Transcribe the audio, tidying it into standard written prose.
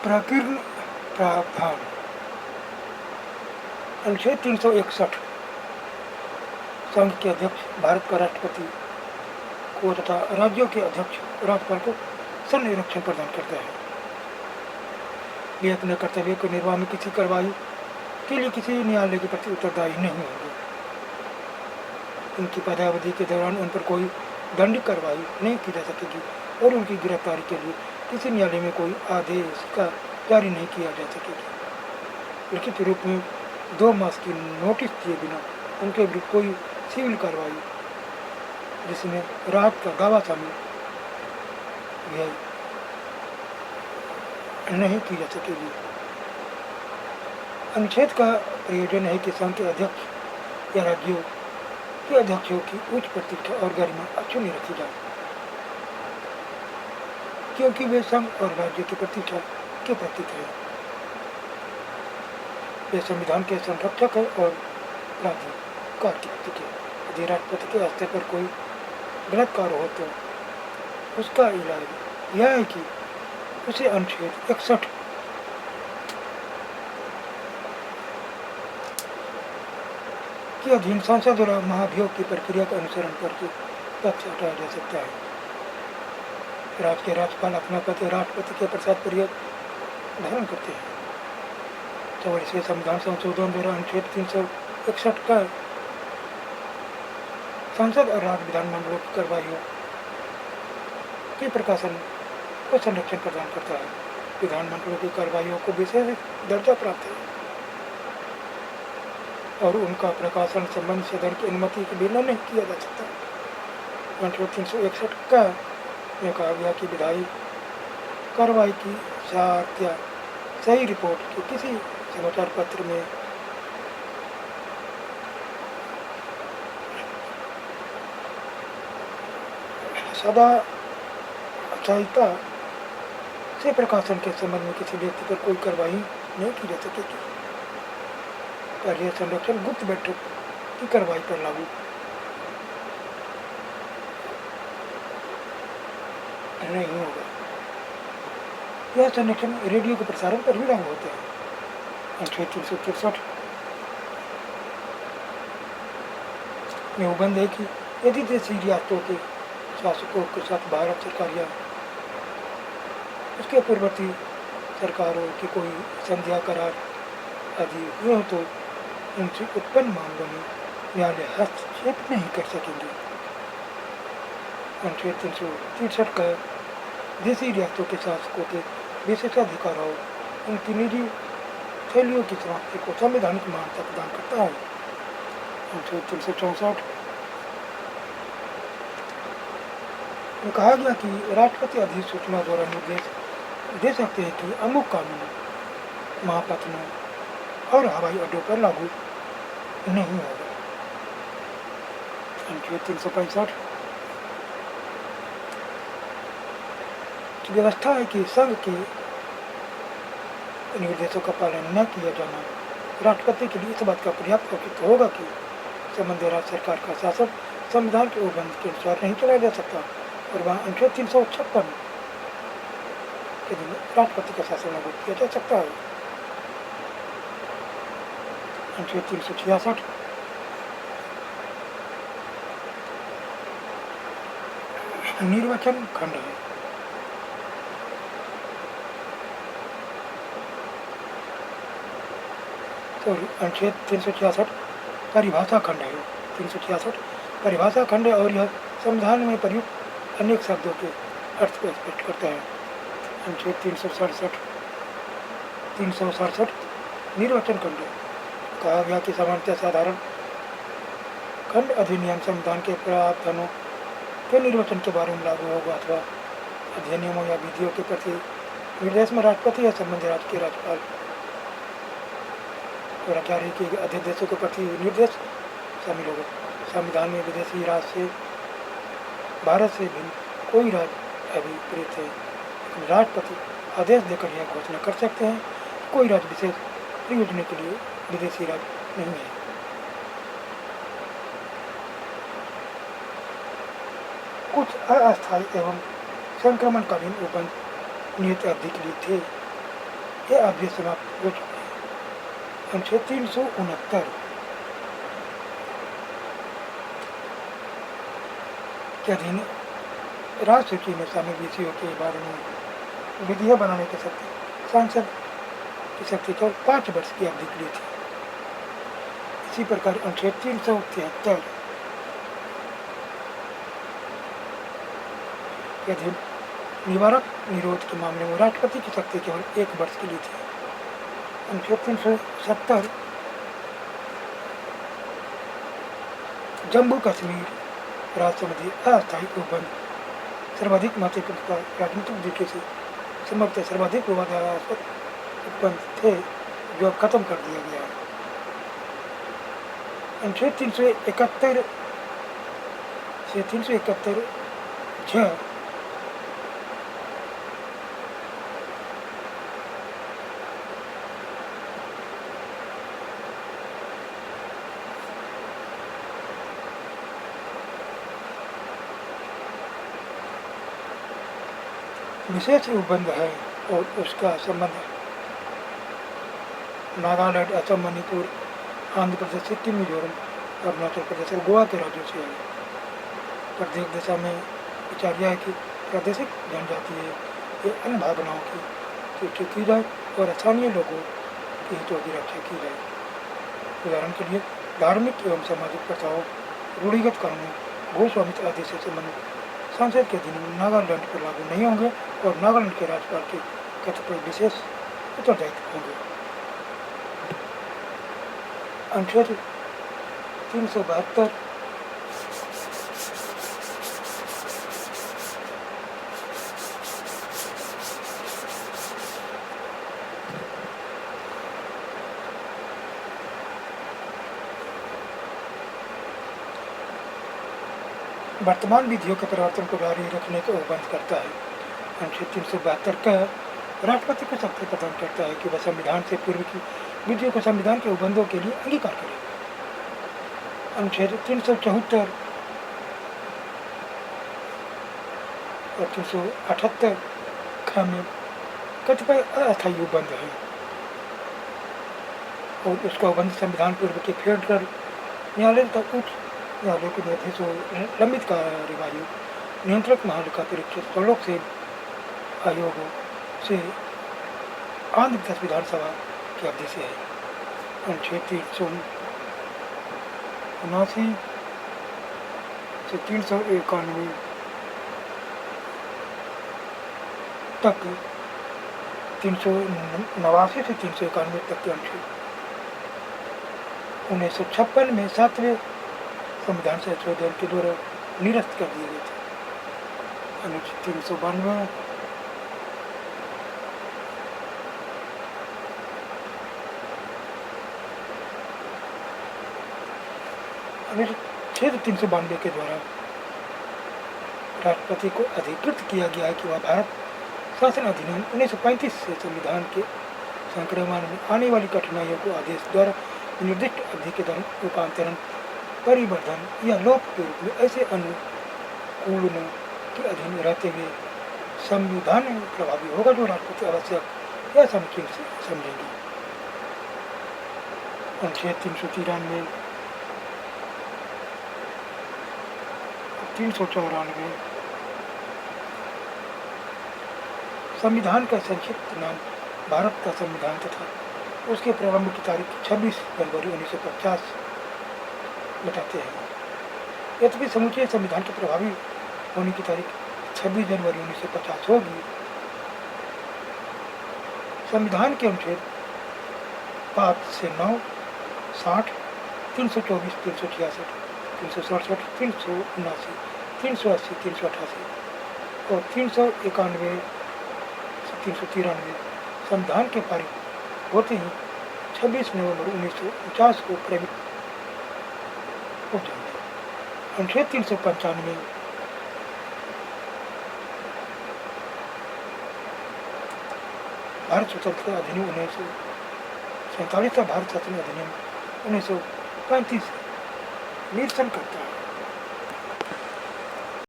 प्रकीर्ण प्रावधान अनुच्छेद 361 संघ के अध्यक्ष भारत का राष्ट्रपति को तथा राज्यों के अध्यक्ष राज्यपाल को संरक्षण प्रदान करता है। वे अपने कर्तव्य के निर्वाह में किसी कार्रवाई के लिए किसी न्यायालय के प्रति उत्तरदायी नहीं होंगे। उनकी पदावधि के दौरान उन पर कोई दंडिक कार्रवाई नहीं की जा सकेगी और उनकी गिरफ्तारी के लिए किसी न्यायालय में कोई आदेश का जारी नहीं किया जा सकेगा। लिखित रूप में 2 मास की नोटिस दिए बिना उनके विरुद्ध कोई सिविल कार्रवाई जिसमें राहत का दावा शामिल है नहीं की जा सकेगी। अनुच्छेद का प्रयोजन है कि संघ के अध्यक्ष या राज्यों के अध्यक्षों की उच्च प्रतिष्ठा और गरिमा अक्षुण्ण रखी जाए, क्योंकि वे संघ और राज्य की प्रतिष्ठा के प्रतीक है। वे संविधान के संरक्षक है और राज्य का प्रतीक है। यदि राष्ट्रपति के स्तर पर कोई गलत कार्य हो तो उसका इलाज यह है कि उसे अनुच्छेद 61 के अधीन संसद द्वारा महाभियोग की प्रक्रिया का अनुसरण करके पद से हटाया जा सकता है। राज्य के राज्यपाल अपना पद राष्ट्रपति के प्रसाद पर्यंत धारण करते हैं। 44वें संविधान संशोधन द्वारा अनुच्छेद 361 का संसद और राज्य विधानमंडलों की कार्रवाइयों के प्रकाशन को संरक्षण प्रदान करता है। विधानमंडलों की कार्रवाइयों को विशेष दर्जा प्राप्त है और उनका प्रकाशन संबंध सदन की अनुमति के बिना नहीं किया जा सकता। अनुच्छेद 361 का में कहा गया कि विधायी कार्रवाई की सार या सही रिपोर्ट के किसी समाचार पत्र में सदा संहिता से प्रकाशन के संबंध में किसी व्यक्ति पर कोई कार्रवाई नहीं की जा सकेगी। और यह संरक्षण गुप्त बैठक की कार्रवाई पर लागू नहीं होगा। यह संरक्षण रेडियो के प्रसारण पर भी लागू होता है। अनुच्छेद 363 में उपबंध है कि यदि देशी रियासतों के शासकों के साथ भारत सरकार या उसके पूर्ववर्ती सरकारों की कोई संध्या करार आदि हुए हो तो उनसे उत्पन्न मामलों में न्यायालय हस्तक्षेप नहीं कर सकेंगे। अनुच्छेद 363 का देशी रियासतों के शासकों के विशेषाधिकार और उनकी निजी शैलियों की समाप्ति को संवैधानिक मान्यता प्रदान करता है। अनुच्छेद 364 में कहा गया कि राष्ट्रपति अधिसूचना द्वारा निर्देश दे सकते हैं कि अमुक कानून महापत्रों और हवाई अड्डों पर लागू नहीं होगा। अनुच्छेद 365 की व्यवस्था है कि संघ के निर्देशों का पालन न किया जाना राष्ट्रपति के लिए इस बात का पर्याप्त औचित्य होगा कि संबंधित राज्य सरकार का शासन संविधान के उपबंध के अनुसार नहीं चलाया जा सकता और वहाँ अनुच्छेद 356 के दिन राष्ट्रपति का शासन लागू किया जा सकता है। अनुच्छेद 366 निर्वाचन खंड है। तो अनुच्छेद 366 परिभाषा खंड है। 366 परिभाषा खंड है और यह संविधान में प्रयुक्त अनेक शब्दों के अर्थ को स्पष्ट करता है। अनुच्छेद 367 निर्वाचन खंड है। कहा गया कि सामान्यतः साधारण खंड अधिनियम संविधान के प्रावधानों के निर्वाचन के बारे में लागू होगा अथवा अधिनियमों या विधियों के प्रति निर्देश में राष्ट्रपति या संबंधित राज्य के राज्यपाल द्वारा जारी किए गए अध्यादेशों के प्रति निर्देश शामिल होगा। संविधान में विदेशी राज्य से भारत से भिन्न कोई राज्य अभिप्रेत है, लेकिन राष्ट्रपति आदेश देकर यह घोषणा कर सकते हैं कोई राज्य विशेष प्रयोजन के लिए विदेशी राज्य नहीं है। कुछ अस्थायी एवं संक्रमणकालीन उपबंध नियत अवधि के लिए थे, ये अभ्यास समाप्त हो चुके हैं। अनुच्छेद 369 के अधीन राज्य सूची में शामिल विषयों के बारे में विधियाँ बनाने की शक्ति सांसद की शक्ति केवल 5 वर्ष की अवधि के लिए थी। इसी प्रकार अनुच्छेद 373 के अधीन निवारक निरोध के मामले में राष्ट्रपति की शक्ति केवल 1 वर्ष के लिए थी। अनुच्छेद 370 जम्मू कश्मीर राज्य संबंधी अस्थायी उपबंध सर्वाधिक महत्वपूर्ण राजनीतिक दृष्टि से संभवतः सर्वाधिक विवादास्पद उपबंध थे, जो अब खत्म कर दिया गया है। अनुच्छेद 371 से 371 झ विशेष उपबंध है और उसका संबंध नागालैंड, असम, मणिपुर, आंध्र प्रदेश, सिक्किम, मिजोरम, अरुणाचल प्रदेश और गोवा के राज्यों से है। प्रत्येक दिशा में विचार यह है कि प्रादेशिक जनजातीय या अन्य भावनाओं की सूची की जाए और स्थानीय लोगों के हितों की रक्षा की जाए। उदाहरण के लिए धार्मिक एवं सामाजिक प्रथाओं, रूढ़िगत कानूनों, भूस्वामित्व आदि से संबंधित संसद के अधिनियम नागालैंड पर लागू नहीं होंगे और नागालैंड के राज्यपाल के कतिपय विशेष उत्तरदायित्व होंगे। अनुच्छेद 372 वर्तमान विधियों के परिवर्तन को जारी रखने को बंद करता है। अनुच्छेद 372 का राष्ट्रपति को शक्ति प्रदान करता है कि वह संविधान से पूर्व की विधियों को संविधान के उपबंधों के लिए अंगीकार करे। अनुच्छेद 374 और 378 ख में कतिपय अस्थायी उपबंध है और उसका उपबंध संविधान पूर्व के फेडरल न्यायालय तक उच्च न्यायालय के निर्देशों लंबित कार्यवाही नियंत्रक महालेखा परीक्षक सड़क से आयोगों से आंध्र प्रदेश विधानसभा की अवधि से है। अनुच्छेद 379 से 391 तक 389 से 391 तक के अनुच्छेद 1956 में 7वें संविधान संशोधन के द्वारा निरस्त कर दिए गए थे। अनुच्छेद 392 अनुच्छेद 392 के द्वारा राष्ट्रपति को अधिकृत किया गया है कि वह भारत शासन अधिनियम 1935 से संविधान के संक्रमण में आने वाली कठिनाइयों को आदेश द्वारा निर्दिष्ट अवधि के दौरान रूपांतरण, परिवर्धन या लोप के रूप में ऐसे अनुकूलनों के अधीन रहते हुए संविधान प्रभावी होगा जो राष्ट्रपति आवश्यक या समुचित समझेंगे। अनुच्छेद 393 394 संविधान का संक्षिप्त नाम भारत का संविधान तथा उसके प्रारंभ की तारीख 26 जनवरी 1950 बताते हैं। यद्यपि समूचे संविधान के प्रभावी होने की तारीख 26 जनवरी 1950 होगी। संविधान के अनुच्छेद 5 से 9, 60, 324, 366, 367, 379, 380, 388 और 391 से 393 संविधान के पारित होते ही 26 नवंबर 1949 को प्रवित हो जाएंगे। अनुच्छेद 395 भारत स्वतंत्रता अधिनियम 1947 का भारत शासन अधिनियम 1935 निरसन करता है।